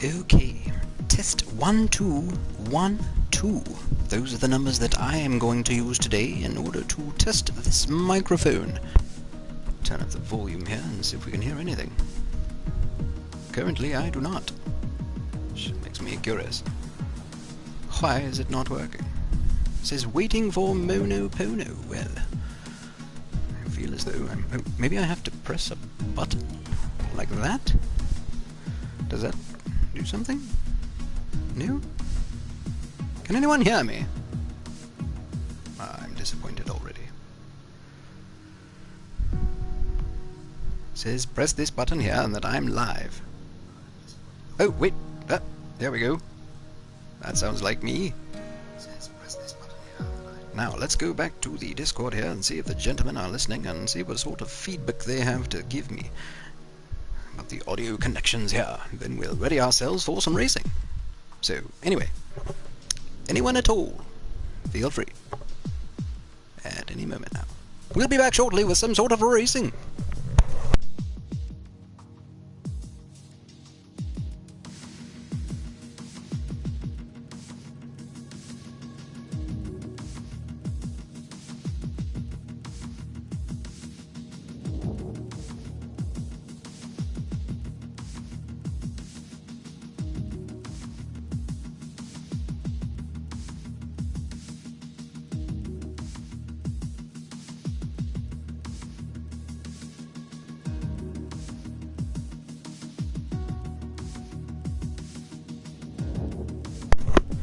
Okay, test 1, 2, 1, 2. Those are the numbers that I am going to use today in order to test this microphone. Turn up the volume here and see if we can hear anything. Currently, I do not. Which makes me curious. Why is it not working? It says waiting for Mono Pono. Well, I feel as though I'm... Oh, maybe I have to press a button like that? Does that do something? No? Can anyone hear me? I'm disappointed already. It says press this button here and that I'm live. Oh, wait. There we go. That sounds like me. Now, let's go back to the Discord here and see if the gentlemen are listening and see what sort of feedback they have to give me about the audio connections here. Then we'll ready ourselves for some racing. So, anyway, anyone at all, feel free. At any moment now. We'll be back shortly with some sort of racing.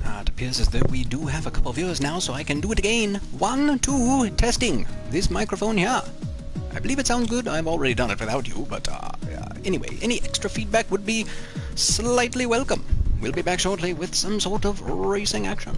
It appears as though we do have a couple of viewers now, so I can do it again. 1, 2, testing this microphone here. I believe it sounds good. I've already done it without you, but anyway, any extra feedback would be slightly welcome. We'll be back shortly with some sort of racing action.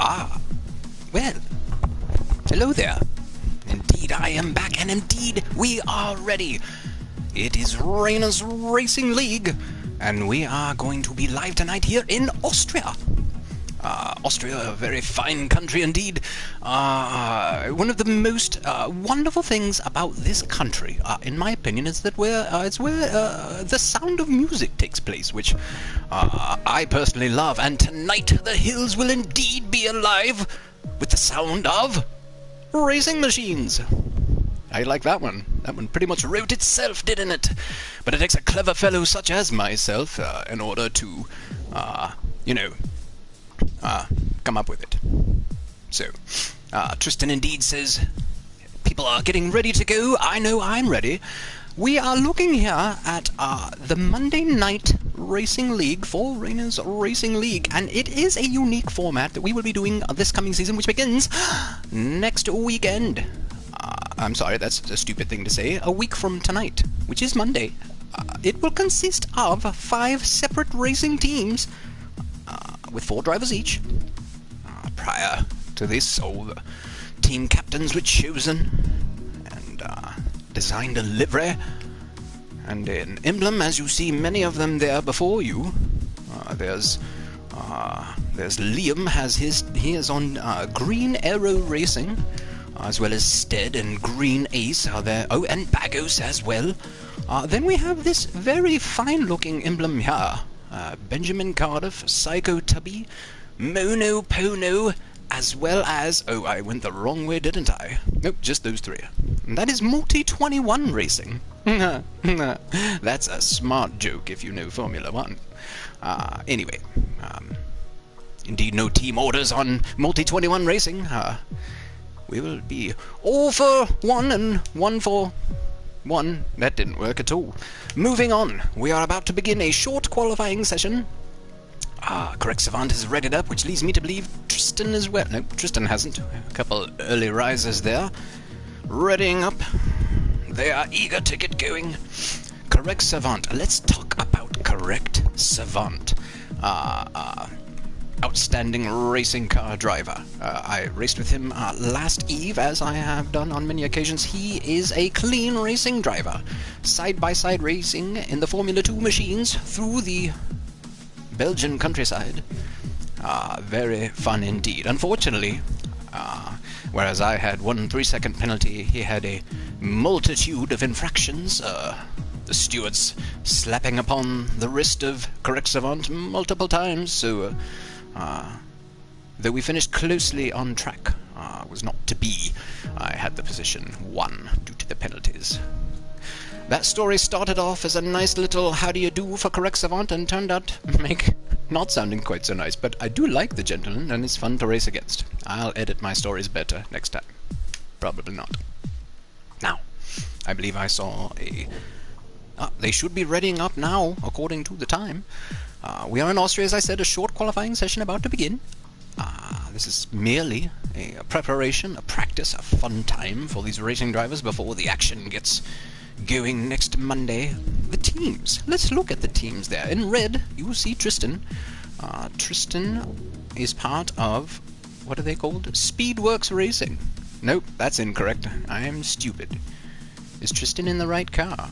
Ah, well, hello there. Indeed, I am back, and indeed, we are ready. It is Raina's Racing League, and we are going to be live tonight here in Austria. Austria, a very fine country indeed. One of the most wonderful things about this country, in my opinion, is that it's where the sound of music takes place, which I personally love. And tonight, the hills will indeed be alive with the sound of racing machines. I like that one. That one pretty much wrote itself, didn't it? But it takes a clever fellow such as myself in order to, come up with it. So, Tristan indeed says, people are getting ready to go. I know I'm ready. We are looking here at the Monday Night Racing League for Raina's Racing League, and it is a unique format that we will be doing this coming season, which begins next weekend. I'm sorry, that's a stupid thing to say. A week from tonight, which is Monday. It will consist of 5 separate racing teams with 4 drivers each. Prior to this, all the team captains were chosen and designed a livery and an emblem, as you see many of them there before you. There's Liam, he is on Green Arrow Racing, as well as Stead and Green Ace are there. Oh, and Bagos as well. Then we have this very fine-looking emblem here. Benjamin Cardiff, Psycho Tubby, Mono Pono, as well as... Oh, I went the wrong way, didn't I? Nope, just those 3. And that is Multi-21 Racing. That's a smart joke if you know Formula 1. Anyway, indeed no team orders on Multi-21 Racing. We will be all for 1 and 1 for 1. That didn't work at all. Moving on, we are about to begin a short qualifying session. Correct Savant has readied up, which leads me to believe Tristan as well. No, Tristan hasn't. A couple early risers there. Readying up. They are eager to get going. Correct Savant. Let's talk about Correct Savant. Outstanding racing car driver. I raced with him last eve, as I have done on many occasions. He is a clean racing driver. Side-by-side racing in the Formula 2 machines through the Belgian countryside. Very fun indeed. Unfortunately, whereas I had 1 3-second penalty, he had a multitude of infractions. The stewards slapping upon the wrist of Correct Savant multiple times, so though we finished closely on track, was not to be. I had the position 1 due to the penalties. That story started off as a nice little how do you do for Correct Savant and turned out not sounding quite so nice, but I do like the gentleman and it's fun to race against. I'll edit my stories better next time. Probably not. Now, I believe I saw a... they should be readying up now, according to the time. We are in Austria, as I said, a short qualifying session about to begin. This is merely a preparation, a practice, a fun time for these racing drivers before the action gets going next Monday. The teams. Let's look at the teams there. In red, you will see Tristan. Tristan is part of, what are they called? Speedworks Racing. Nope, that's incorrect. I am stupid. Is Tristan in the right car?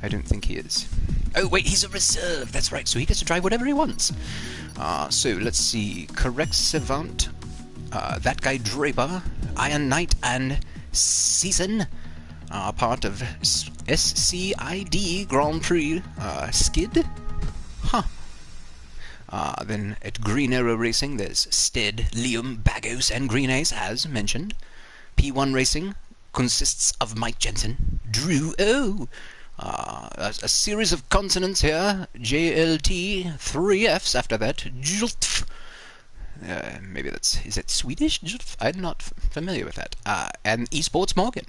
I don't think he is. Oh, wait, he's a reserve. That's right, so he gets to drive whatever he wants. So, let's see. Correct Savant. That guy Draper. Iron Knight and Season are part of SCID Grand Prix Skid. Huh. Then at Green Arrow Racing, there's Stead, Liam, Bagos, and Green Ace, as mentioned. P1 Racing consists of Mike Jensen, Drew O, a series of consonants here, JLT, 3 Fs after that, Jultf. Maybe is it Swedish? I'm not familiar with that. And Esports Morgan.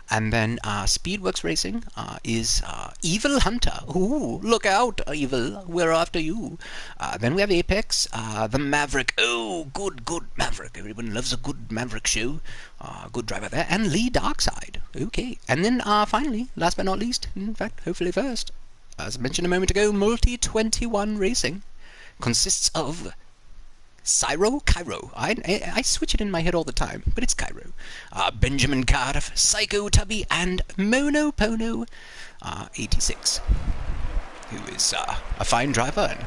And then Speedworks Racing is Evil Hunter. Ooh, look out, Evil. We're after you. Then we have Apex, the Maverick. Oh, good Maverick. Everyone loves a good Maverick show. Good driver there. And Lee Darkside. Okay. And then finally, last but not least, in fact, hopefully first, as mentioned a moment ago, Multi-21 Racing consists of Cairo. I switch it in my head all the time, but it's Cairo. Benjamin Cardiff, Psycho Tubby, and Mono Pono, 86, who is a fine driver and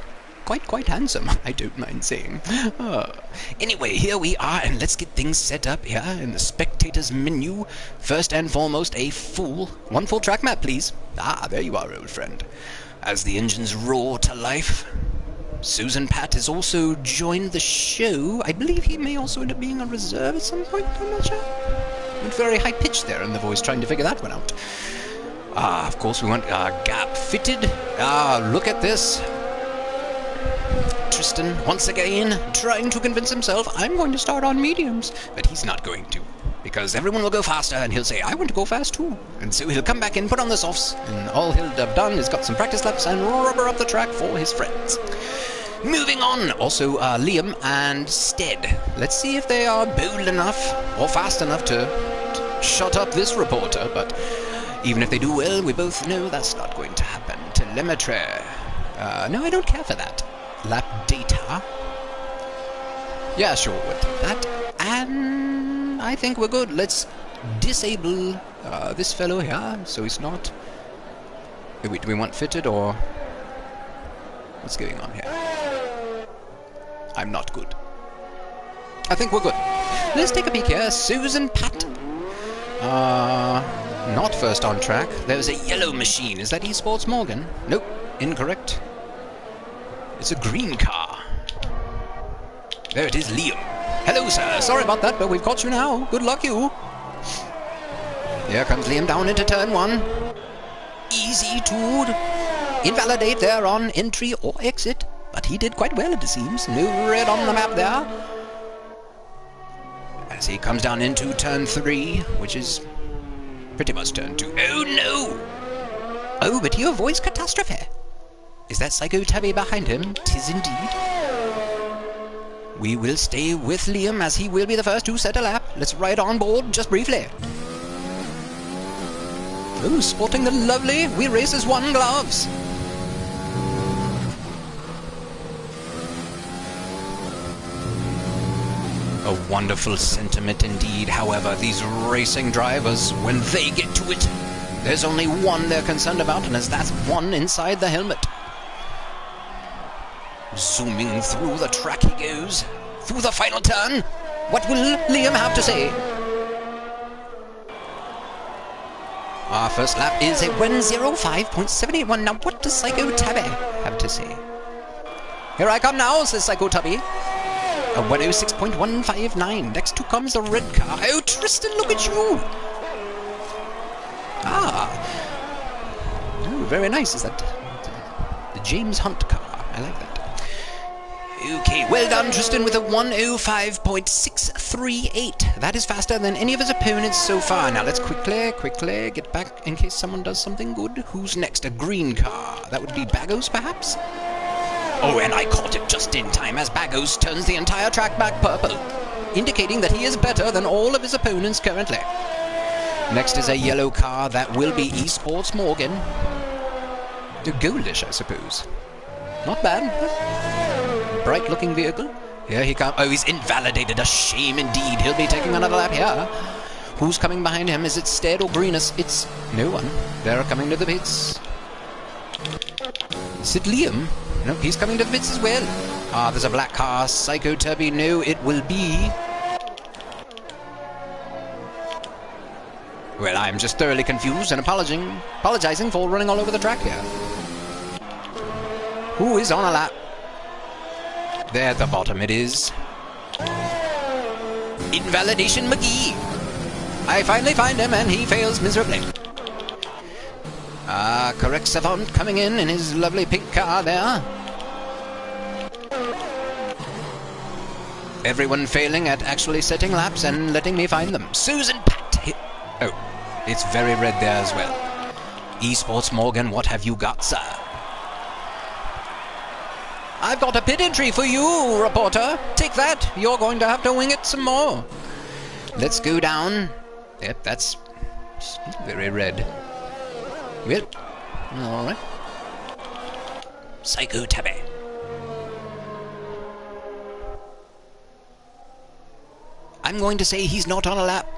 quite handsome, I don't mind saying. Anyway, here we are, and let's get things set up here in the spectators menu. First and foremost, one full track map, please. There you are, old friend. As the engines roar to life, Susan Pat has also joined the show. I believe he may also end up being a reserve at some point, I'm not sure. Went very high pitched there in the voice, trying to figure that one out. Of course we want gap fitted. Look at this. Tristan, once again, trying to convince himself, I'm going to start on mediums. But he's not going to, because everyone will go faster, and he'll say, I want to go fast too. And so he'll come back and put on the softs, and all he'll have done is got some practice laps and rubber up the track for his friends. Moving on, also Liam and Stead. Let's see if they are bold enough or fast enough to shut up this reporter, but even if they do well, we both know that's not going to happen. Telemetry. No, I don't care for that. Lap data. Yeah, sure, we'll take that. And I think we're good. Let's disable this fellow here, so he's not... Wait, do we want fitted or... What's going on here? I'm not good. I think we're good. Let's take a peek here. Susan Pat. Not first on track. There's a yellow machine. Is that Esports Morgan? Nope. Incorrect. It's a green car. There it is, Liam. Hello, sir. Sorry about that, but we've got you now. Good luck, you. Here comes Liam down into turn 1. Easy to invalidate there on entry or exit. But he did quite well, it seems. No red on the map there. As he comes down into turn 3, which is pretty much turn 2. Oh, no! Oh, but he avoids catastrophe. Is that Psycho Tabby behind him? 'Tis indeed. We will stay with Liam, as he will be the first to set a lap. Let's ride on board just briefly. Oh, sporting the lovely We Racers 1 gloves. A wonderful sentiment indeed. However, these racing drivers, when they get to it, there's only one they're concerned about, and that's one inside the helmet. Zooming through the track he goes, through the final turn. What will Liam have to say? Our first lap is a 1:05.781. Now, what does Psycho Tabby have to say? Here I come now, says Psycho Tabby. A 1:06.159. Next to comes the red car. Oh, Tristan, look at you! Oh, very nice. Is that the James Hunt car? I like that. Okay, well done, Tristan, with a 1:05.638. That is faster than any of his opponents so far. Now, let's quickly get back in case someone does something good. Who's next? A green car. That would be Bagos, perhaps? Oh, and I caught it just in time as Bagos turns the entire track back purple, indicating that he is better than all of his opponents currently. Next is a yellow car. That will be Esports Morgan. The goldish, I suppose. Not bad. Bright-looking vehicle. Here he comes. Oh, he's invalidated. A shame indeed. He'll be taking another lap here. Who's coming behind him? Is it Stead or Greenus? It's no one. They're coming to the pits. Is it Liam? No, he's coming to the pits as well. There's a black car. Psycho Turby. No, it will be... Well, I'm just thoroughly confused and apologizing for running all over the track here. Who is on a lap? There at the bottom it is. Invalidation McGee. I finally find him and he fails miserably. Correct Savant coming in his lovely pink car there. Everyone failing at actually setting laps and letting me find them. Susan Pat. Oh, it's very red there as well. Esports Morgan, what have you got, sir? I've got a pit entry for you, reporter. Take that. You're going to have to wing it some more. Let's go down. Yep, that's very red. Well, all right. Psycho Tabby. I'm going to say he's not on a lap.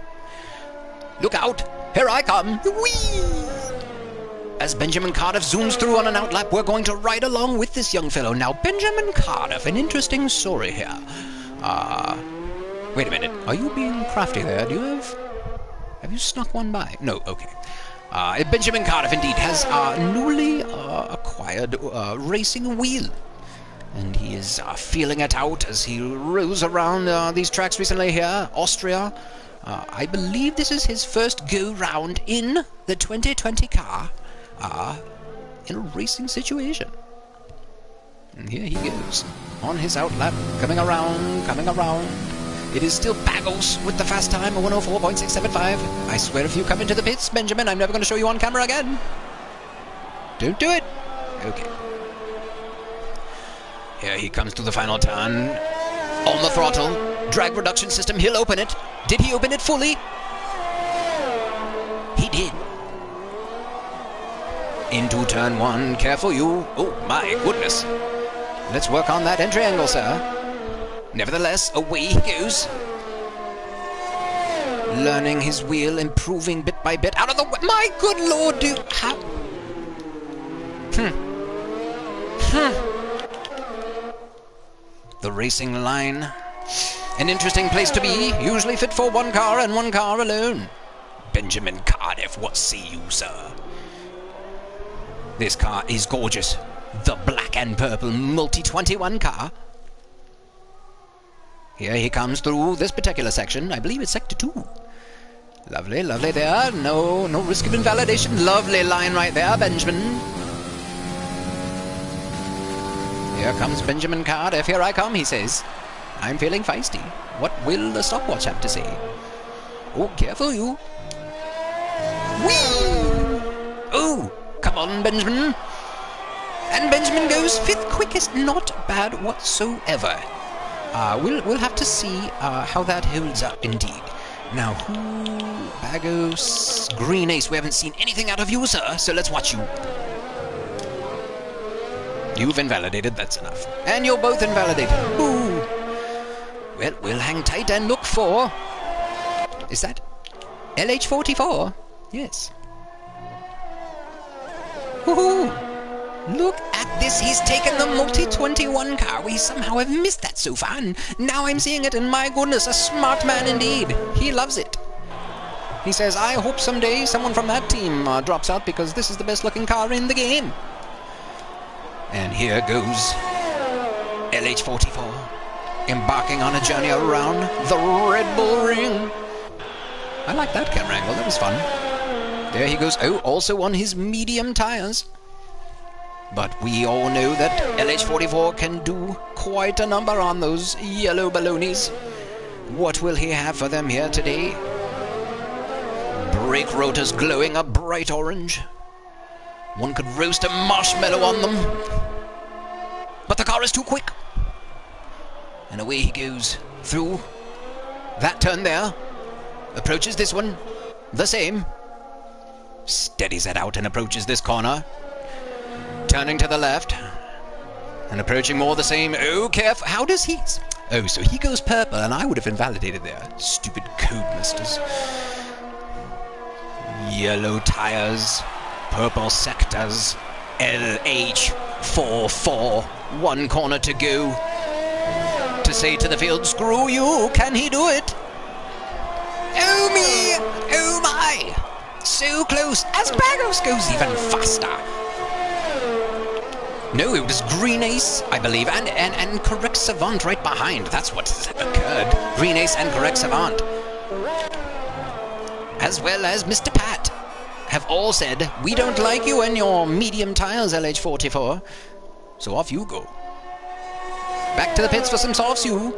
Look out! Here I come! Whee! As Benjamin Cardiff zooms through on an outlap, we're going to ride along with this young fellow. Now, Benjamin Cardiff, an interesting story here. Wait a minute. Are you being crafty there? Do you have you snuck one by? No, okay. Benjamin Cardiff, indeed, has newly acquired racing wheel. And he is feeling it out as he rows around these tracks recently here. Austria. I believe this is his first go-round in the 2020 car in a racing situation. And here he goes, on his outlap, coming around. It is still Bagels with the fast time, a 104.675. I swear if you come into the pits, Benjamin, I'm never going to show you on camera again. Don't do it. Okay. Here he comes to the final turn. On the throttle. Drag reduction system, he'll open it. Did he open it fully? He did. Into turn one. Careful you. Oh my goodness. Let's work on that entry angle, sir. Nevertheless, away he goes. Learning his wheel, improving bit by bit. Out of the way. My good lord, dude. How? The racing line. An interesting place to be. Usually fit for one car and one car alone. Benjamin Cardiff, what say you, sir? This car is gorgeous. The black and purple multi-21 car. Here he comes through this particular section. I believe it's sector 2. Lovely, lovely there. No risk of invalidation. Lovely line right there, Benjamin. Here comes Benjamin Cardiff. Here I come, he says. I'm feeling feisty. What will the stopwatch have to say? Oh, careful you. Whee! Oh, come on, Benjamin. And Benjamin goes 5th quickest. Not bad whatsoever. We'll have to see how that holds up indeed. Now, Bagos, Green Ace. We haven't seen anything out of you, sir, so let's watch you. You've invalidated, that's enough. And you're both invalidated. Ooh. Well, we'll hang tight and look for... Is that LH44? Yes. Woohoo! Look at this, he's taken the multi-21 car. We somehow have missed that so far, and now I'm seeing it, and my goodness, a smart man indeed. He loves it. He says, I hope someday someone from that team drops out, because this is the best looking car in the game. And here goes LH44, embarking on a journey around the Red Bull Ring. I like that camera angle, that was fun. There he goes, oh, also on his medium tires. But we all know that LH44 can do quite a number on those yellow balloonies. What will he have for them here today? Brake rotors glowing a bright orange. One could roast a marshmallow on them. But the car is too quick. And away he goes through that turn there. Approaches this one. The same. Steadies it out and approaches this corner. Turning to the left. And approaching more the same. Oh, careful. How does he... Oh, so he goes purple and I would have invalidated there. Stupid codemasters. Yellow tires. Purple sectors. LH44. One corner to go. To say to the field, screw you. Can he do it? Oh me. Oh my. So close. As Bagos goes even faster. No, it was Green Ace, I believe, and Correct Savant right behind. That's what occurred. Green Ace and Correct Savant, as well as Mr. Pat, have all said, we don't like you and your medium tires, LH44. So off you go. Back to the pits for some soft you.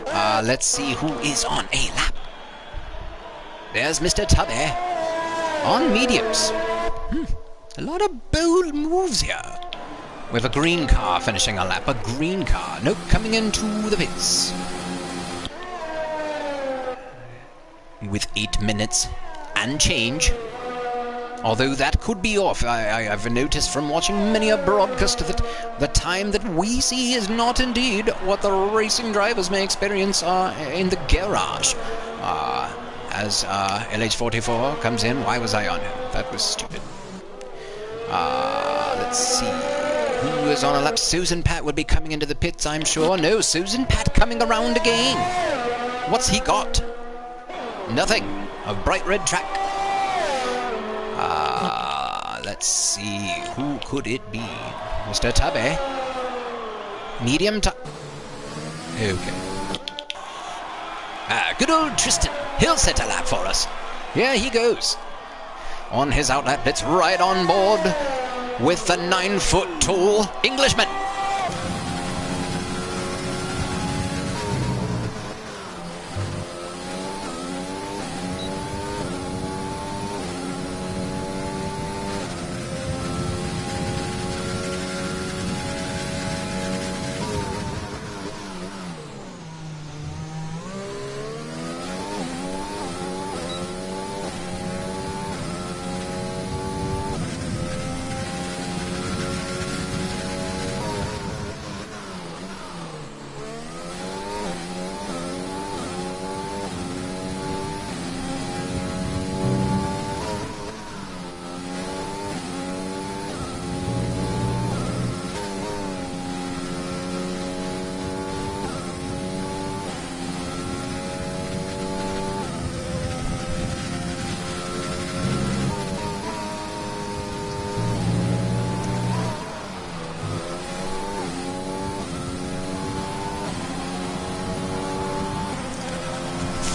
Let's see who is on a lap. There's Mr. Tubby on mediums. A lot of bold moves here. With a green car finishing a lap. A green car. Nope, coming into the pits. With 8 minutes and change. Although that could be off. I've noticed from watching many a broadcast that the time that we see is not indeed what the racing drivers may experience in the garage. As LH44 comes in, why was I on him? That was stupid. Let's see. Who is on a lap? Susan Pat would be coming into the pits, I'm sure. No, Susan Pat coming around again. What's he got? Nothing. A bright red track. Let's see. Who could it be? Mr. Tubby? Medium Okay. Good old Tristan. He'll set a lap for us. Here he goes. On his outlap, it's right on board with the 9-foot-tall Englishman.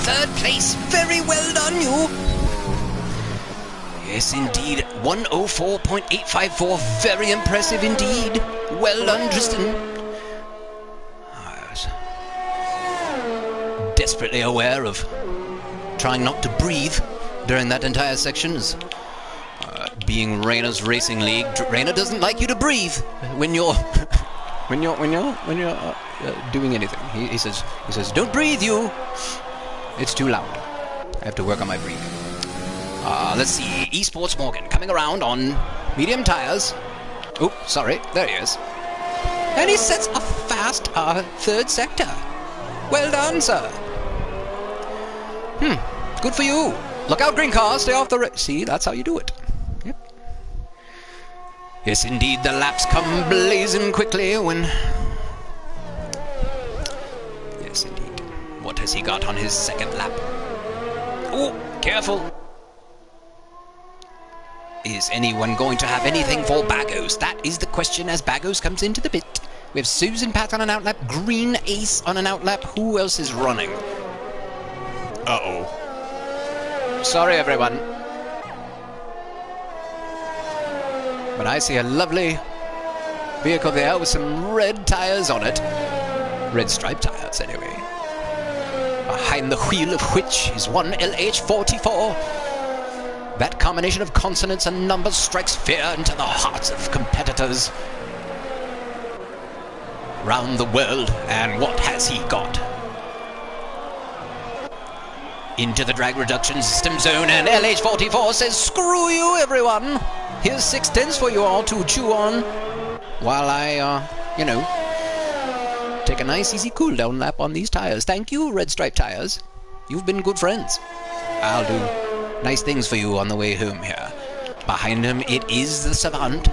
Third place, very well done, you. Yes, indeed, 104.854, very impressive indeed. Well done, Tristan. I was desperately aware of trying not to breathe during that entire section. Being Rayna's Racing League, Rayna doesn't like you to breathe when you're doing anything. He says, don't breathe, you. It's too loud. I have to work on my breathing. Let's see. Esports Morgan coming around on medium tires. Oh, sorry. There he is. And he sets a fast third sector. Well done, sir. Good for you. Look out, green car. Stay off the See, that's how you do it. Yep. Yes, indeed. The laps come blazing quickly when... Yes, indeed. What has he got on his second lap? Oh, careful. Is anyone going to have anything for Bagos? That is the question as Bagos comes into the pit. We have Susan Pat on an outlap, Green Ace on an outlap. Who else is running? Uh-oh. Sorry, everyone. But I see a lovely vehicle there with some red tires on it. Red striped tires, anyway. Behind the wheel of which is one LH44. That combination of consonants and numbers strikes fear into the hearts of competitors round the world. And what has he got? Into the drag reduction system zone, and LH44 says, screw you, everyone. Here's 6/10 for you all to chew on while I, take a nice easy cool down lap on these tires. Thank you, red stripe tires. You've been good friends. I'll do nice things for you on the way home here. Behind him it is the Savant.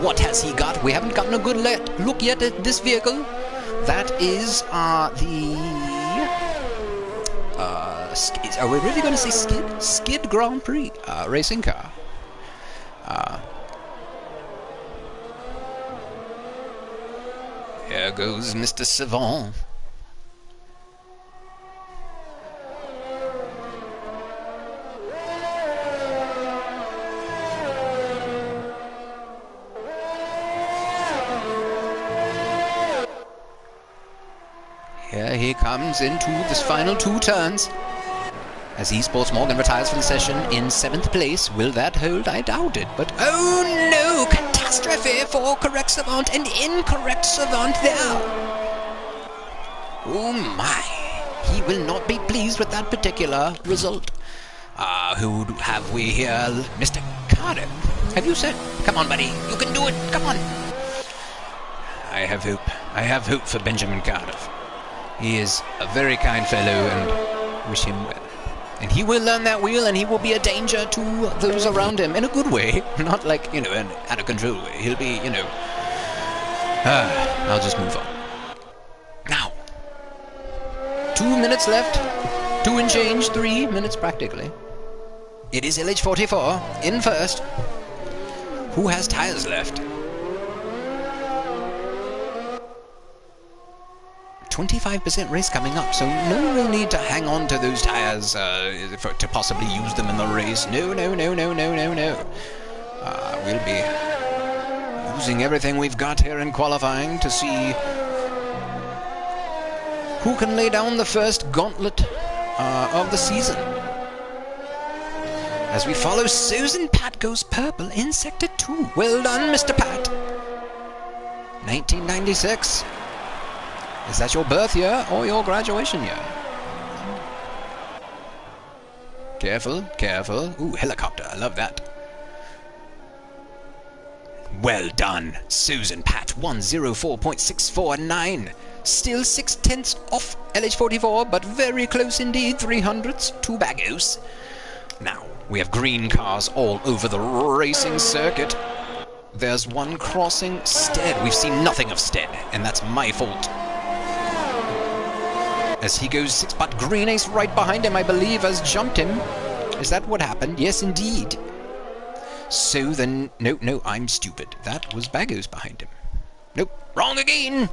What has he got? We haven't gotten a good look yet at this vehicle. That is are we really going to say Skid? Skid Grand Prix racing car. Here goes Mr. Savant. Here he comes into this final two turns. As Esports Morgan retires from the session in 7th place. Will that hold? I doubt it. But oh no! Catastrophe for correct Savant and incorrect Savant there. Oh my! He will not be pleased with that particular result. Who have we here? Mr. Carter. Have you said? Come on, buddy. You can do it. Come on. I have hope. I have hope for Benjamin Cardiff. He is a very kind fellow and wish him well. And he will learn that wheel and he will be a danger to those around him in a good way. Not like, an out of control way. He'll be, I'll just move on. Now. 2 minutes left. 2 and change. 3 minutes practically. It is LH44 in first. Who has tires left? 25% race coming up, so no real need to hang on to those tires to possibly use them in the race. No. We'll be using everything we've got here in qualifying to see who can lay down the first gauntlet of the season. As we follow, Susan Pat goes purple in Sector 2. Well done, Mr. Pat. 1996. Is that your birth year or your graduation year? Careful, careful. Ooh, helicopter. I love that. Well done, Susan Pat. 104.649. Still 6/10 off LH44, but very close indeed. 300s, 2 baggos. Now, we have green cars all over the racing circuit. There's one crossing Stead. We've seen nothing of Stead, and that's my fault. As he goes 6, but Green Ace right behind him, I believe, has jumped him. Is that what happened? Yes, indeed. So then, no, I'm stupid. That was Bagos behind him. Nope, wrong again.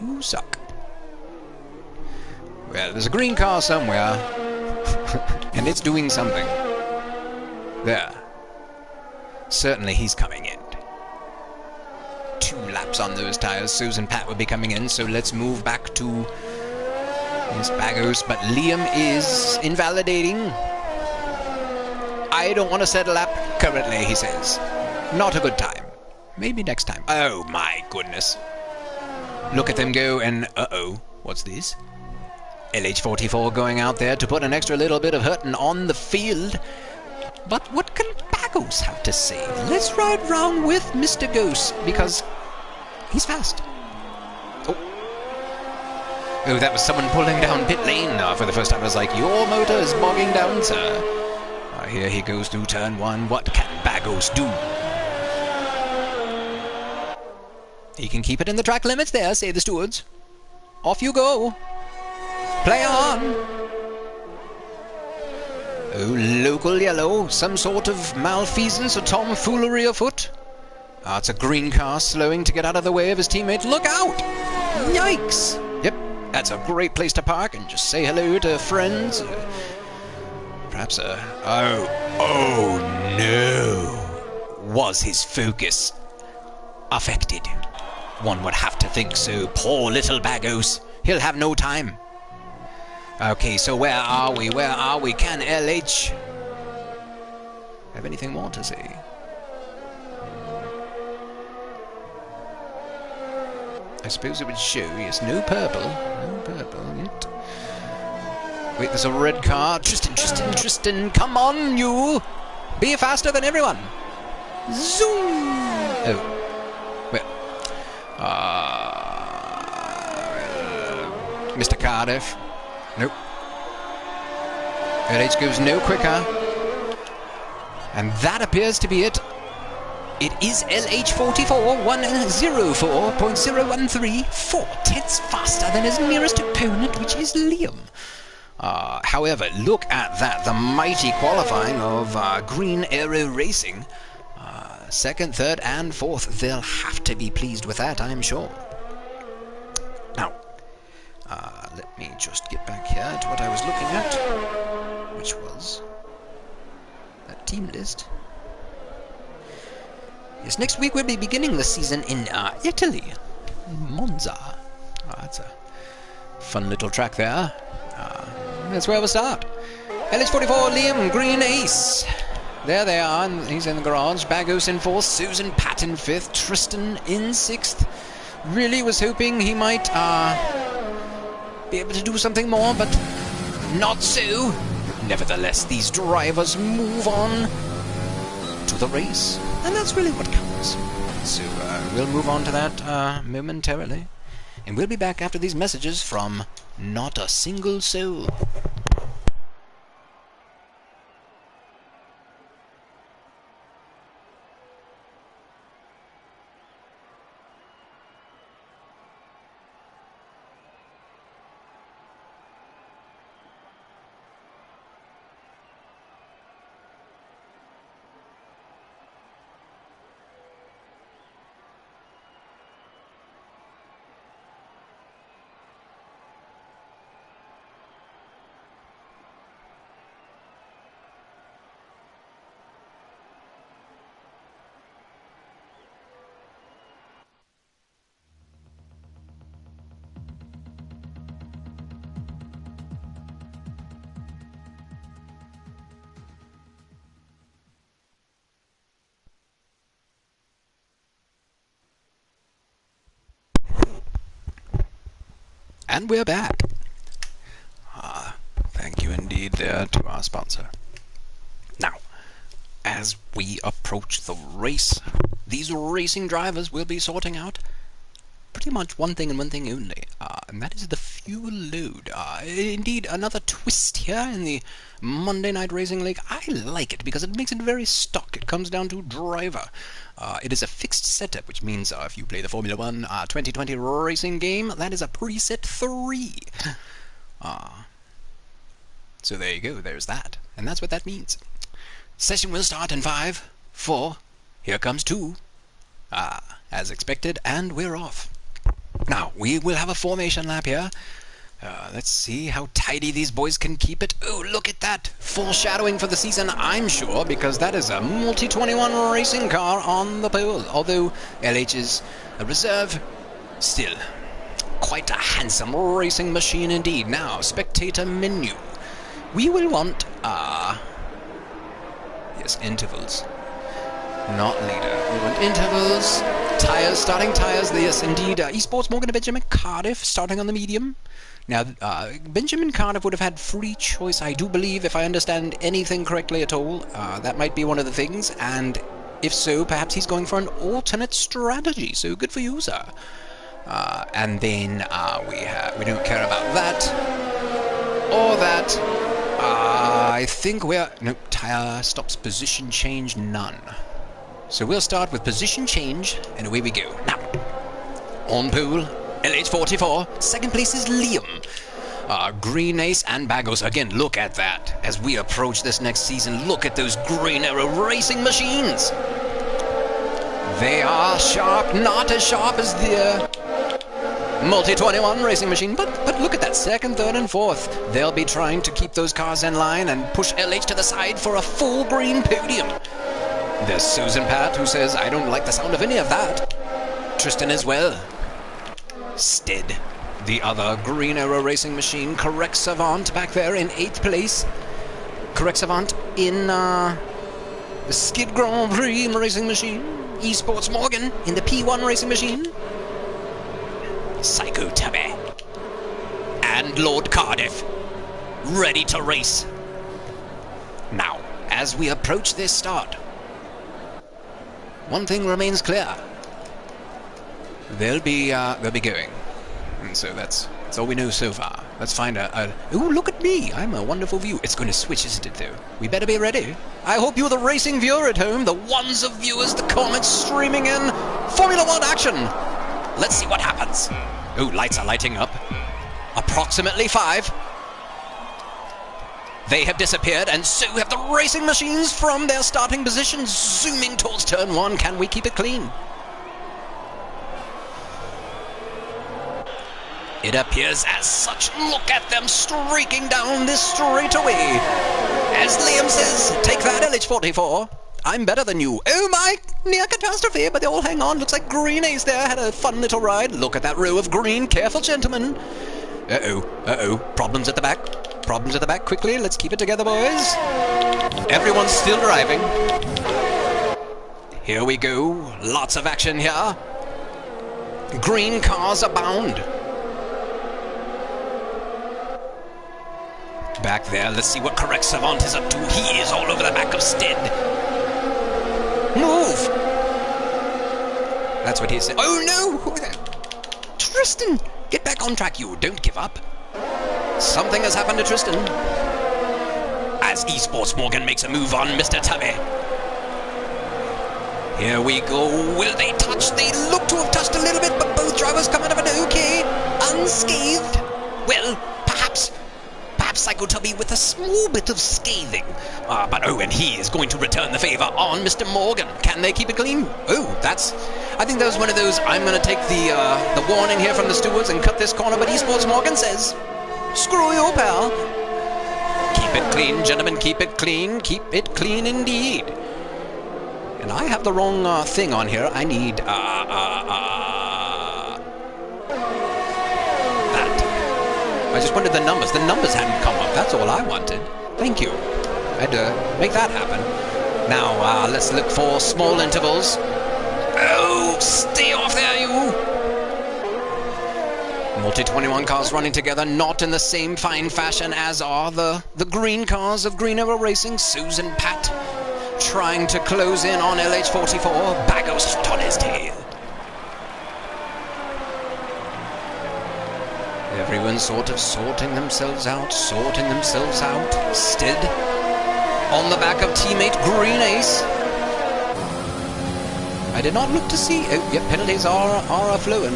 You suck. Well, there's a green car somewhere, and it's doing something. There. Certainly he's coming in. 2 laps on those tires. Susan Pat will be coming in, so let's move back to his Bagos, but Liam is invalidating. I don't want to set a lap currently, he says. Not a good time. Maybe next time. Oh my goodness. Look at them go and uh-oh. What's this? LH44 going out there to put an extra little bit of hurting on the field. But what can Bagos have to say? Let's ride round with Mr. Ghost, because he's fast. Oh, that was someone pulling down pit lane. For the first time I was like, your motor is bogging down, sir. Here he goes through turn 1. What can Bagos do? He can keep it in the track limits there, say the stewards. Off you go. Play on. Oh, local yellow. Some sort of malfeasance or tomfoolery afoot. It's a green car slowing to get out of the way of his teammate. Look out! Yikes! Yep, that's a great place to park and just say hello to friends. Perhaps oh no! Was his focus affected? One would have to think so. Poor little Bagos. He'll have no time. Okay, so where are we? Where are we? Can LH have anything more to say? I suppose it would show, yes, no purple yet. Wait, there's a red car. Tristan, come on, you! Be faster than everyone! Zoom! Oh. Well. Mr. Cardiff. Nope. LH goes no quicker. And that appears to be it. It is LH44, 104.013, 4/10 faster than his nearest opponent, which is Liam. However, look at that, the mighty qualifying of Green Aero Racing. Second, third, and fourth. They'll have to be pleased with that, I'm sure. Now, let me just get back here to what I was looking at, which was that team list. Yes, next week we'll be beginning the season in Italy, in Monza. That's a fun little track there. That's where we'll start. LH44, Liam, Green Ace. There they are, and he's in the garage. Bagos in 4th, Susan Pat in 5th, Tristan in 6th. Really was hoping he might be able to do something more, but not so. Nevertheless, these drivers move on to the race, and that's really what counts. So we'll move on to that momentarily, and we'll be back after these messages from not a single soul. And we're back. Thank you indeed there to our sponsor. Now, as we approach the race, these racing drivers will be sorting out pretty much one thing and one thing only, and that is the fuel load. Indeed, another twist here in the Monday Night Racing League. I like it because it makes it very stock. It comes down to driver. It is a fixed setup, which means if you play the Formula 1 2020 racing game, that is a preset 3. So there you go, there's that. And that's what that means. Session will start in 5, 4, here comes 2. As expected, and we're off. Now, we will have a formation lap here. Let's see how tidy these boys can keep it. Oh, look at that! Foreshadowing for the season, I'm sure, because that is a multi-21 racing car on the pole. Although LH is a reserve, still quite a handsome racing machine indeed. Now, spectator menu. We will want, yes, intervals. Not leader. We want intervals, tires, starting tires. Yes, indeed. Esports Morgan and Benjamin Cardiff starting on the medium. Now, Benjamin Cardiff would have had free choice, I do believe, if I understand anything correctly at all. That might be one of the things, and if so, perhaps he's going for an alternate strategy. So good for you, sir. And then we don't care about that or that. I think nope. Tire stops, position change, none. So we'll start with position change, and away we go. Now, on pole, LH44. Second place is Liam. Green Ace and Bagos. Again, look at that. As we approach this next season, look at those Green Arrow racing machines. They are sharp, not as sharp as the multi-21 racing machine, but look at that, second, third, and fourth. They'll be trying to keep those cars in line and push LH to the side for a full green podium. There's Susan Pat, who says, I don't like the sound of any of that. Tristan as well. Stead, the other Green Arrow racing machine. Correct Savant back there in 8th place. Correct Savant in the Skid Grand Prix racing machine. Esports Morgan in the P1 racing machine. Psycho Tubby. And Lord Cardiff, ready to race. Now, as we approach this start, one thing remains clear. They'll be going. And so that's all we know so far. Let's find a... Ooh, look at me! I'm a wonderful view. It's going to switch, isn't it, though? We better be ready. I hope you're the racing viewer at home, the ones of viewers, the comments streaming in. Formula 1 action! Let's see what happens. Ooh, lights are lighting up. Approximately 5. They have disappeared, and so have the racing machines from their starting positions, zooming towards turn 1. Can we keep it clean? It appears as such. Look at them streaking down this straightaway. As Liam says, take that, LH44. I'm better than you. Oh my, near catastrophe, but they all hang on. Looks like Green Ace there had a fun little ride. Look at that row of green. Careful, gentlemen. Uh-oh. Problems at the back. Problems at the back. Quickly, let's keep it together, boys. Everyone's still driving. Here we go. Lots of action here. Green cars abound. back there. Let's see what Correct Savant is up to. He is all over the back of Stead. Move! That's what he said. Oh no! Tristan! Get back on track, you. Don't give up. Something has happened to Tristan. As Esports Morgan makes a move on Mr. Tubby. Here we go. Will they touch? They look to have touched a little bit, but both drivers come out of it okay. Unscathed. Well, perhaps Psycho Tubby with a small bit of scathing. But and he is going to return the favor on Mr. Morgan. Can they keep it clean? I think that was one of those, I'm going to take the warning here from the stewards and cut this corner, but Esports Morgan says, screw you, pal. Keep it clean, gentlemen, keep it clean. Keep it clean indeed. And I have the wrong thing on here. I need, that. I just wanted the numbers. The numbers hadn't come up. That's all I wanted. Thank you. I had to make that happen. Now, let's look for small intervals. Oh, stay off there, you! Multi-21 cars running together, not in the same fine fashion as are the green cars of Green Arrow Racing. Susan Pat trying to close in on LH44. Bagos hot on his tail. Everyone's sort of sorting themselves out. Stead on the back of teammate Green Ace. I did not look to see. Oh, yep, penalties are flowing.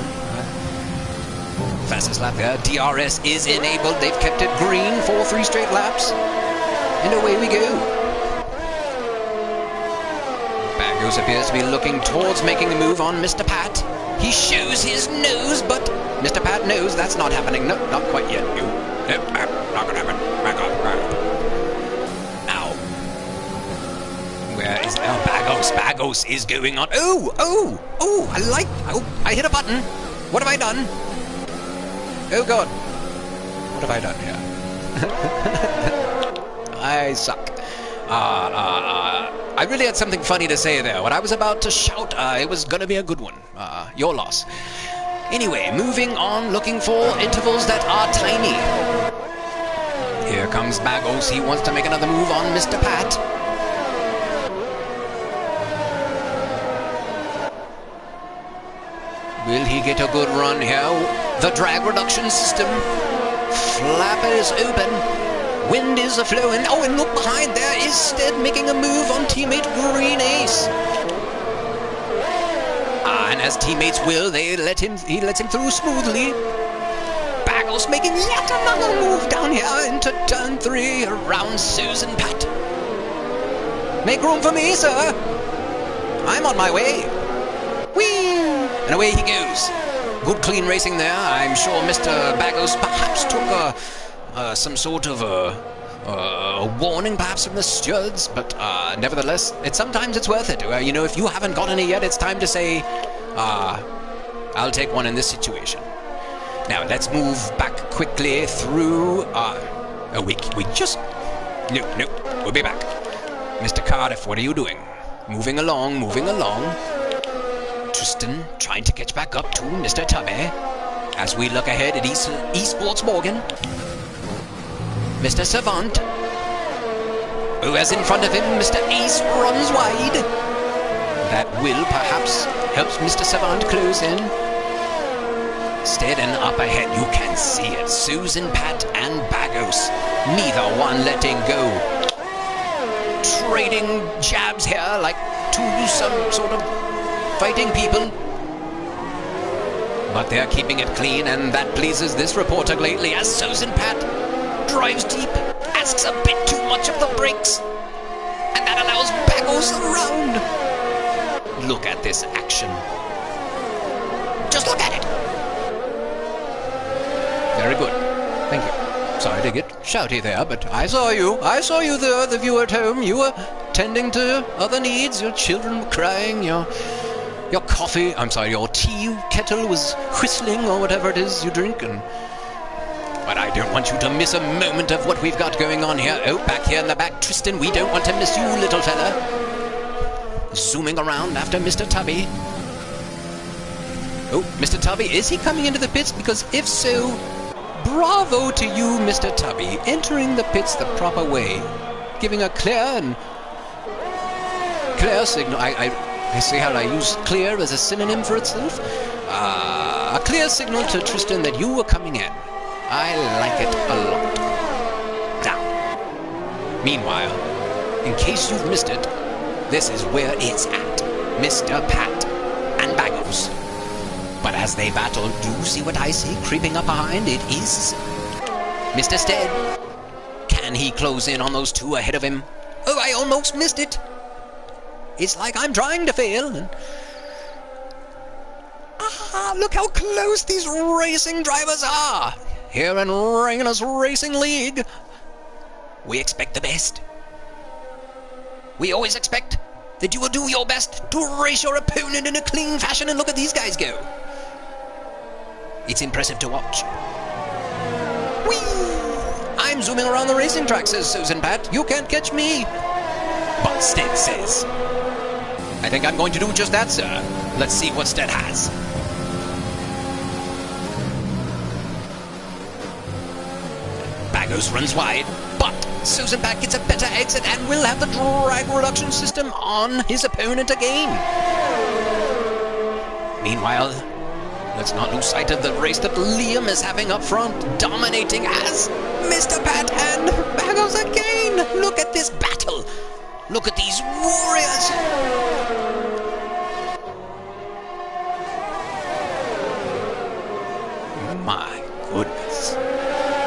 Fastest lap there. DRS is enabled. They've kept it green for 3 straight laps. And away we go. Bagos appears to be looking towards making a move on Mr. Pat. He shows his nose, but Mr. Pat knows that's not happening. No, not quite yet. Nope, not gonna happen. Back up. Now, where is Bagos? Bagos is going on. Oh! I hit a button. What have I done? Oh God! What have I done here? I suck. I really had something funny to say there. What I was about to shout, it was gonna be a good one. Your loss. Anyway, moving on, looking for intervals that are tiny. Here comes Bagos. He wants to make another move on Mr. Pat. Will he get a good run here? The drag reduction system. Flapper is open. Wind is a-flowing. Oh, and look behind. There is Stead making a move on teammate Green Ace. And as teammates will, he lets him through smoothly. Bagos making yet another move down here into turn 3 around Susan Pat. Make room for me, sir. I'm on my way. Whee! And away he goes. Good clean racing there. I'm sure Mr. Bagos perhaps took some sort of a warning perhaps from the stewards, but nevertheless, sometimes it's worth it. You know, if you haven't gotten it yet, it's time to say, I'll take one in this situation. Now, let's move back quickly through, we just, no, we'll be back. Mr. Cardiff, what are you doing? Moving along. Tristan trying to catch back up to Mr. Tubby as we look ahead at Esports Morgan. Mr. Savant, who has in front of him Mr. Ace runs wide. That will perhaps help Mr. Savant close in. Stead and up ahead, you can see it. Susan Pat and Bagos, neither one letting go. Trading jabs here like to some sort of fighting people. But they're keeping it clean, and that pleases this reporter greatly as Susan Pat drives deep, asks a bit too much of the brakes, and that allows Bagos around. Look at this action. Just look at it. Very good. Thank you. Sorry to get shouty there, but I saw you there, the viewer at home. You were tending to other needs. Your children were crying, your coffee, your tea kettle was whistling, or whatever it is you drink, but I don't want you to miss a moment of what we've got going on here. Oh, back here in the back, Tristan, we don't want to miss you, little fella. Zooming around after Mr. Tubby. Oh, Mr. Tubby, is he coming into the pits? Because if so, Bravo to you, Mr. Tubby, entering the pits the proper way, giving a clear signal. I see how I use clear as a synonym for itself. A clear signal to Tristan that you were coming in. I like it a lot. Now, meanwhile, in case you've missed it, this is where it's at. Mr. Pat and Bagos. But as they battle, do see what I see creeping up behind? It is Mr. Stead. Can he close in on those two ahead of him? Oh, I almost missed it. It's like I'm trying to fail. Look how close these racing drivers are. Here in Raina's Racing League, we expect the best. We always expect that you will do your best to race your opponent in a clean fashion, and look at these guys go. It's impressive to watch. Whee! I'm zooming around the racing track, says Susan Pat. You can't catch me. But Stead says, I think I'm going to do just that, sir. Let's see what Stead has. Bagos runs wide, but Susan Pat gets a better exit and will have the drag reduction system on his opponent again. Meanwhile, let's not lose sight of the race that Liam is having up front, dominating as Mr. Pat and Bagos again. Look at this battle. Look at these warriors. My goodness.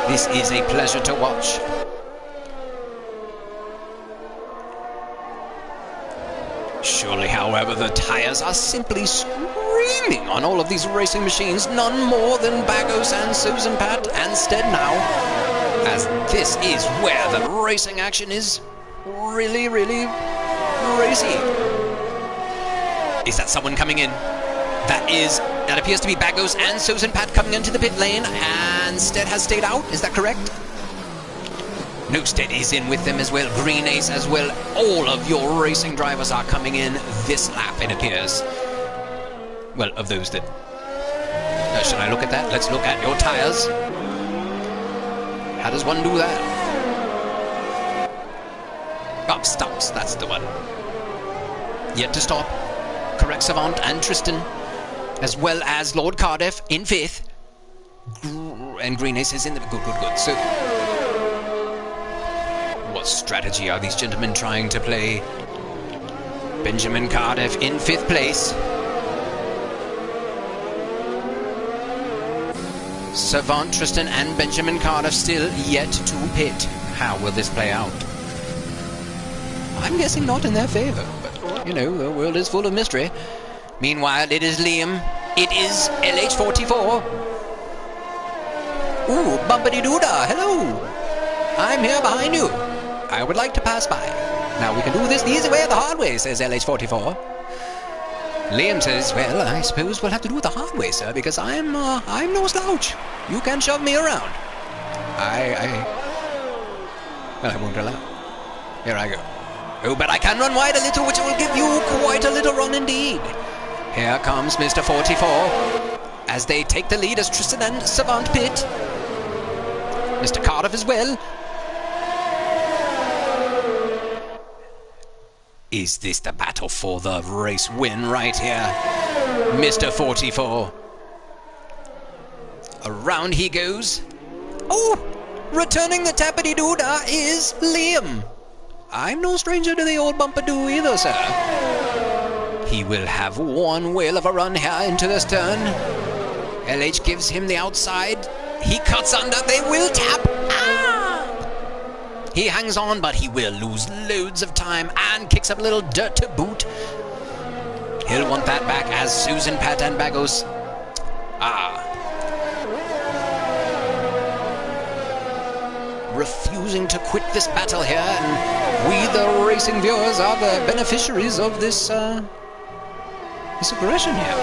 This is a pleasure to watch. Surely, however, the tires are simply screaming on all of these racing machines, none more than Bagos and Susan Pat and Stead now, as this is where the racing action is really, really racy. Is that someone coming in? That appears to be Bagos and Susan Pat coming into the pit lane, and Stead has stayed out, is that correct? No, Stead is in with them as well, Green Ace as well. All of your racing drivers are coming in this lap, it appears. Well, of those that... should I look at that? Let's look at your tires. How does one do that? Oh, stops, that's the one. Yet to stop. Correct Savant and Tristan, as well as Lord Cardiff in 5th. And Green Ace is in the... Good. So... what strategy are these gentlemen trying to play? Benjamin Cardiff in 5th place. Savant, Tristan and Benjamin Cardiff still yet to pit. How will this play out? I'm guessing not in their favour, but, you know, the world is full of mystery. Meanwhile, it is Liam. It is LH44. Ooh, bumpity-doo-dah, hello! I'm here behind you. I would like to pass by. Now we can do this the easy way or the hard way, says LH44. Liam says, well, I suppose we'll have to do it the hard way, sir, because I'm no slouch. You can shove me around. Well, I won't allow. Here I go. Oh, but I can run wide a little, which will give you quite a little run indeed. Here comes Mr. 44, as they take the lead as Tristan and Savant pit. Mr. Cardiff as well. Is this the battle for the race win right here? Mr. 44. Around he goes. Oh! Returning the tappity-doo-dah is Liam. I'm no stranger to the old bumper-doo either, sir. He will have one whale of a run here into this turn. LH gives him the outside. He cuts under. They will tap. He hangs on, but he will lose loads of time and kicks up a little dirt to boot. He'll want that back as Susan, Pat and Bagos. Refusing to quit this battle here, and we, the racing viewers, are the beneficiaries of this, this aggression here.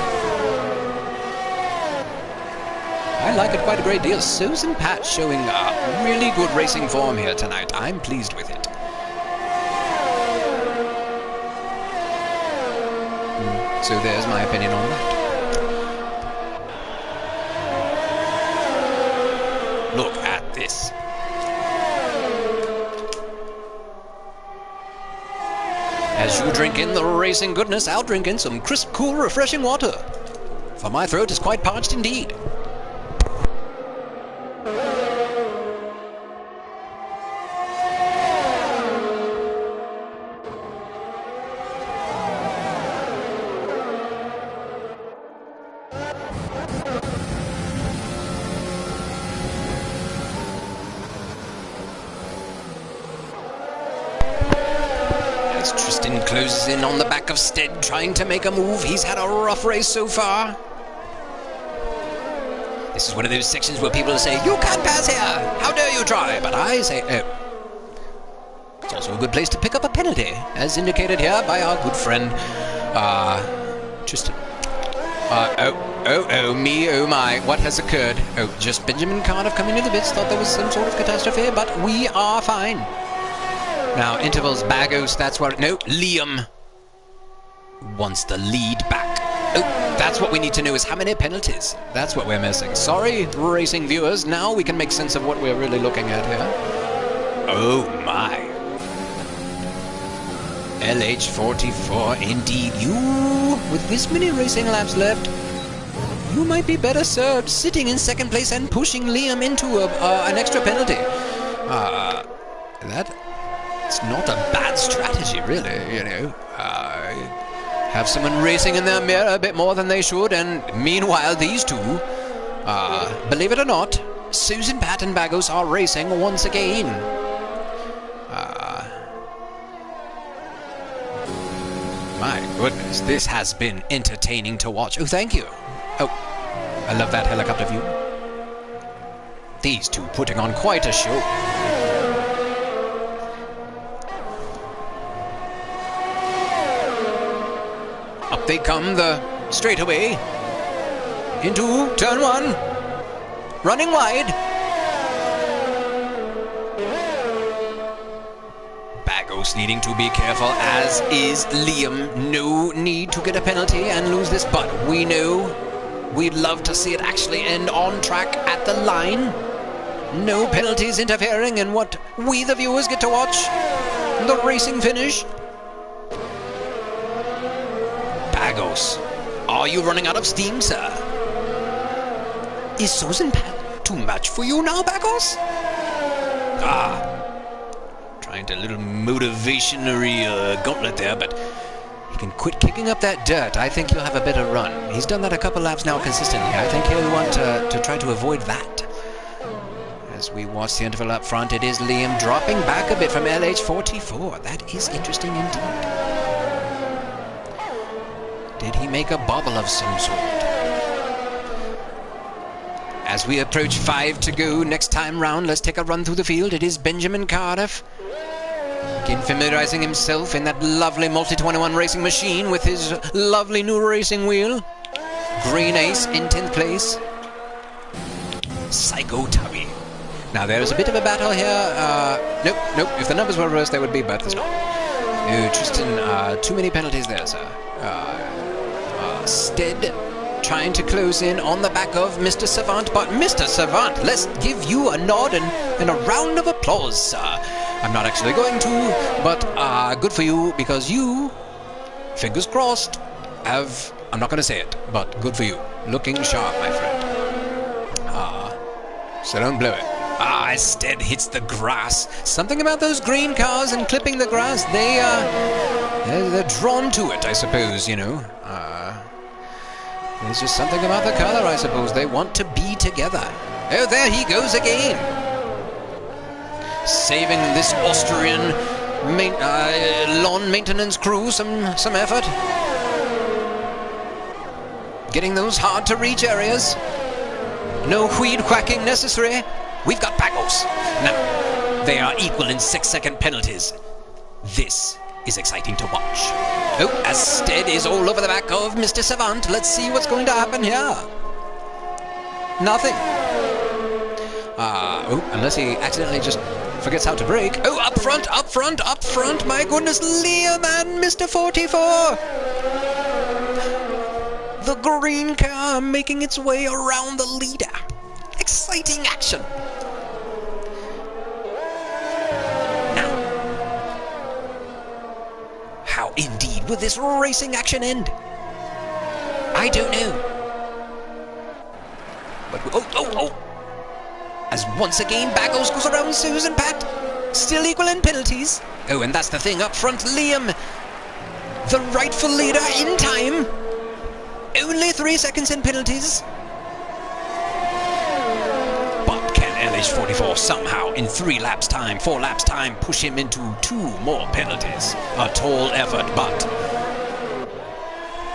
I like it quite a great deal. Susan Pat showing a really good racing form here tonight. I'm pleased with it. So there's my opinion on that. You drink in the racing goodness, I'll drink in some crisp, cool, refreshing water. For my throat is quite parched indeed. Tristan closes in on the back of Stead, trying to make a move. He's had a rough race so far. This is one of those sections where people say, you can't pass here! How dare you try? But I say, oh. It's also a good place to pick up a penalty, as indicated here by our good friend, Tristan. Oh my, what has occurred? Oh, just Benjamin Cardiff coming to the bits, thought there was some sort of catastrophe, but we are fine. Now, intervals, Bagos, that's where... No, Liam wants the lead back. Oh, that's what we need to know, is how many penalties. That's what we're missing. Sorry, racing viewers, now we can make sense of what we're really looking at here. Oh my. LH44, indeed. You, with this many racing laps left, you might be better served sitting in second place and pushing Liam into an extra penalty. It's not a bad strategy, really, you know. Have someone racing in their mirror a bit more than they should, and meanwhile these two, believe it or not, Susan, Pat and Bagos are racing once again. My goodness, this has been entertaining to watch. Oh, thank you. Oh, I love that helicopter view. These two putting on quite a show. Up they come, the straightaway into turn one, running wide. Bagos needing to be careful, as is Liam. No need to get a penalty and lose this, but we know we'd love to see it actually end on track at the line. No penalties interfering in what we the viewers get to watch, the racing finish. Bagos, are you running out of steam, sir? Is Susan Pat too much for you now, Bagos? Trying to little motivationary gauntlet there, but he can quit kicking up that dirt. I think he'll have a better run. He's done that a couple laps now consistently. I think he'll want to try to avoid that. As we watch the interval up front, it is Liam dropping back a bit from LH44. That is interesting indeed. Did he make a bobble of some sort? As we approach 5 to go, next time round, let's take a run through the field. It is Benjamin Cardiff, again familiarizing himself in that lovely multi-21 racing machine with his lovely new racing wheel. Green Ace in 10th place. Psycho Tubby. Now there's a bit of a battle here. Nope. If the numbers were reversed, they would be, but there's not. Oh, Tristan, too many penalties there, sir. Stead trying to close in on the back of Mr. Savant, but Mr. Savant, let's give you a nod and a round of applause, sir. I'm not actually going to, but good for you, because you, fingers crossed, I'm not going to say it, but good for you. Looking sharp, my friend. So don't blow it. Stead hits the grass. Something about those green cars and clipping the grass, they're drawn to it, I suppose, you know. There's just something about the color, I suppose. They want to be together. Oh, there he goes again. Saving this Austrian lawn maintenance crew some effort. Getting those hard-to-reach areas. No weed whacking necessary. We've got Bagos. Now, they are equal in 6-second penalties. This is exciting to watch. Oh, as Stead is all over the back of Mr. Savant. Let's see what's going to happen here. Nothing. Unless he accidentally just forgets how to brake. Oh, up front, my goodness, Liam and Mr. 44. The green car making its way around the leader. Exciting action. How indeed will this racing action end? I don't know. But as once again Bagos goes around Susan Pat, still equal in penalties. Oh, and that's the thing up front, Liam, the rightful leader in time. Only 3 seconds in penalties. But can LH44 somehow in 3 laps time, 4 laps time, push him into 2 more penalties? A tall effort, but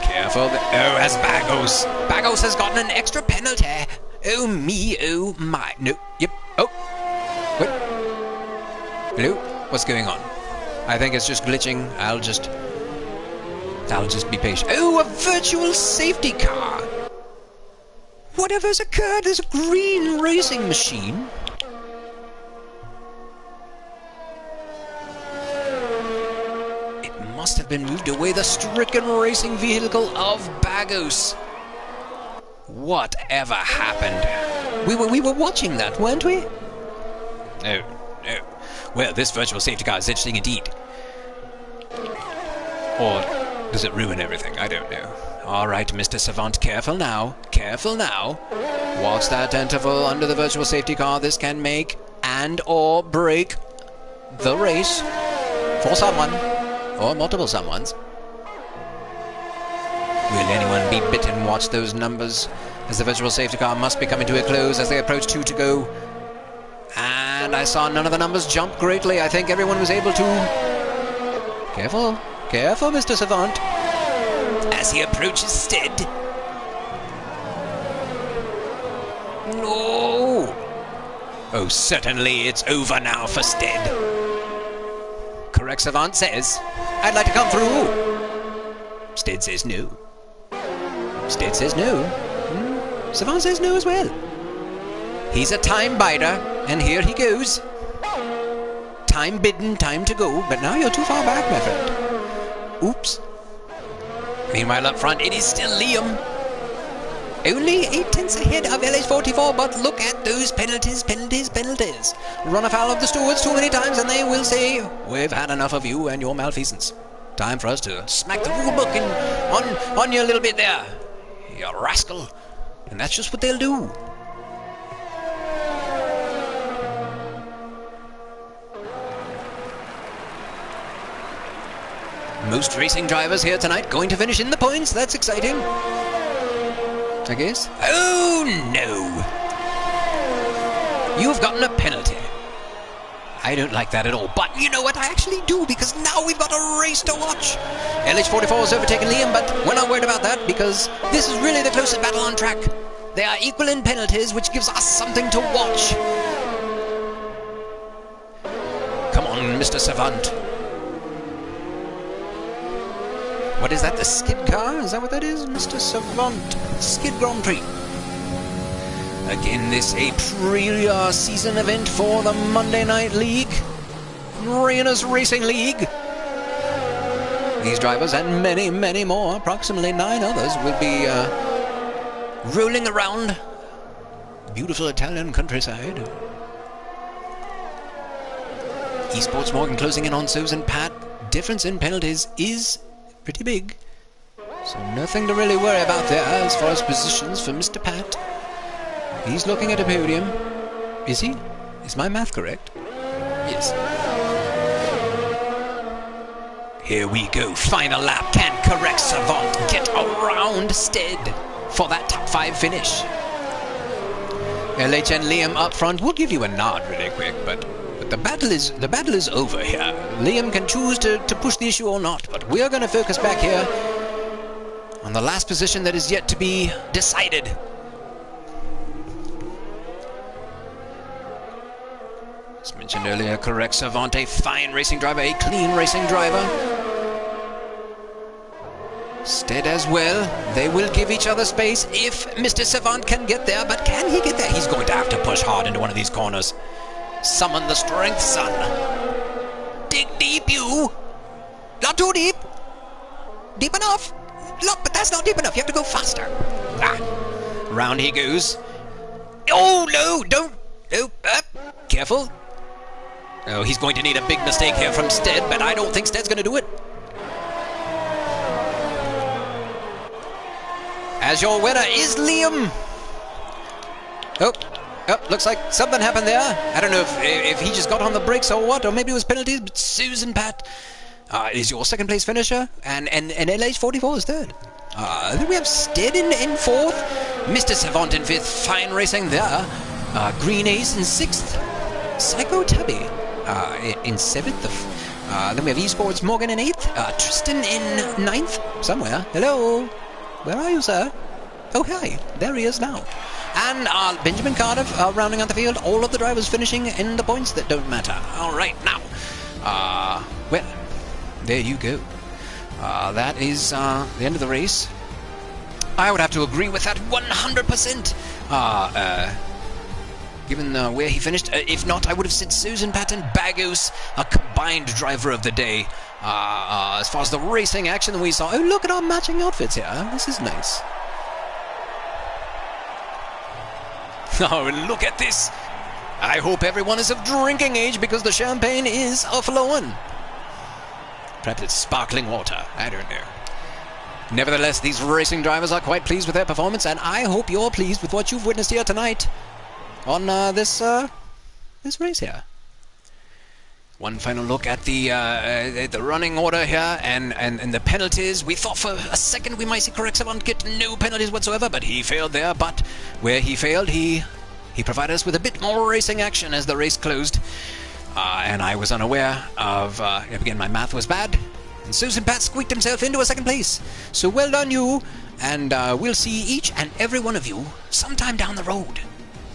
careful. Oh, as Bagos has gotten an extra penalty. Oh me, oh my. No, yep. Oh, what? Hello? What's going on? I think it's just glitching. I'll just be patient. Oh, a virtual safety car. Whatever's occurred? There's a green racing machine. It must have been moved away, the stricken racing vehicle of Bagos. Whatever happened? We were watching that, weren't we? No. Well, this virtual safety car is interesting indeed. Or does it ruin everything? I don't know. All right, Mr. Savant, careful now. Careful now. Watch that interval under the virtual safety car. This can make and or break the race for someone or multiple someones. Will anyone be bitten? Watch those numbers as the virtual safety car must be coming to a close as they approach 2 to go. And I saw none of the numbers jump greatly. I think everyone was able to... Careful. Careful, Mr. Savant. As he approaches Stead. No! Oh, certainly it's over now for Stead. Correct Savant says, I'd like to come through. Stead says no. Stead says no. Savant says no as well. He's a time bider, and here he goes. Time bidden, time to go, but now you're too far back, my friend. Oops. Meanwhile up front, it is still Liam. Only 8 tenths ahead of LH44, but look at those penalties. Run afoul of the stewards too many times, and they will say, we've had enough of you and your malfeasance. Time for us to smack the rule book on you a little bit there, you rascal. And that's just what they'll do. Most racing drivers here tonight going to finish in the points. That's exciting, I guess. Oh no! You've gotten a penalty. I don't like that at all, but you know what? I actually do, because now we've got a race to watch. LH44 has overtaken Liam, but we're not worried about that, because this is really the closest battle on track. They are equal in penalties, which gives us something to watch. Come on, Mr. Savant. What is that, the skid car? Is that what that is? Mr. Savant. Skid Grand Prix. Again, this a pre-season event for the Monday Night League. Rainers Racing League. These drivers and many, many more, approximately 9 others, will be rolling around beautiful Italian countryside. Esports Morgan closing in on Susan Pat. Difference in penalties is pretty big, so nothing to really worry about there as far as positions for Mr. Pat. He's looking at a podium. Is he? Is my math correct? Yes. Here we go. Final lap. Can correct Savant get around Stead for that top 5 finish? LH and Liam up front. We'll give you a nod really quick, but the battle is over here. Liam can choose to push the issue or not, but we are going to focus back here on the last position that is yet to be decided. As mentioned earlier, correct Savant, a fine racing driver, a clean racing driver. Stead as well. They will give each other space if Mr. Savant can get there, but can he get there? He's going to have to push hard into one of these corners. Summon the strength, son. Dig deep, you. Not too deep. Deep enough. Look, but that's not deep enough. You have to go faster. Round he goes. Oh, no, don't. Oh, careful. Oh, he's going to need a big mistake here from Stead, but I don't think Stead's going to do it. as your winner is Liam. Oh, looks like something happened there. I don't know if he just got on the brakes or what, or maybe it was penalties, but Susan Pat is your second place finisher, and LH44 is third. Then we have Stead in fourth, Mr. Savant in fifth, fine racing there. Green Ace in sixth, Psycho Tubby in seventh. Then we have Esports Morgan in eighth, Tristan in ninth, somewhere. Hello, where are you, sir? Oh, hi, there he is now. And Benjamin Cardiff rounding out the field, all of the drivers finishing in the points that don't matter. All right, now, well, there you go. That is the end of the race. I would have to agree with that 100%. Given where he finished. If not, I would have said Susan Patton, Bagos, a combined driver of the day. As far as the racing action that we saw. Oh, look at our matching outfits here. This is nice. Oh, look at this. I hope everyone is of drinking age because the champagne is a-flowing. Perhaps it's sparkling water. I don't know. Nevertheless, these racing drivers are quite pleased with their performance, and I hope you're pleased with what you've witnessed here tonight on this race here. One final look at the running order here and the penalties. We thought for a second we might see Correct Savant get no penalties whatsoever, but he failed there. But where he failed, he provided us with a bit more racing action as the race closed. And I was unaware of, again, my math was bad. And Susan Pat squeaked himself into a second place. So well done you, and we'll see each and every one of you sometime down the road.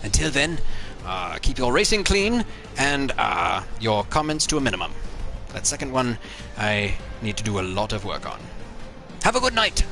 Until then, keep your racing clean and your comments to a minimum. That second one I need to do a lot of work on. Have a good night.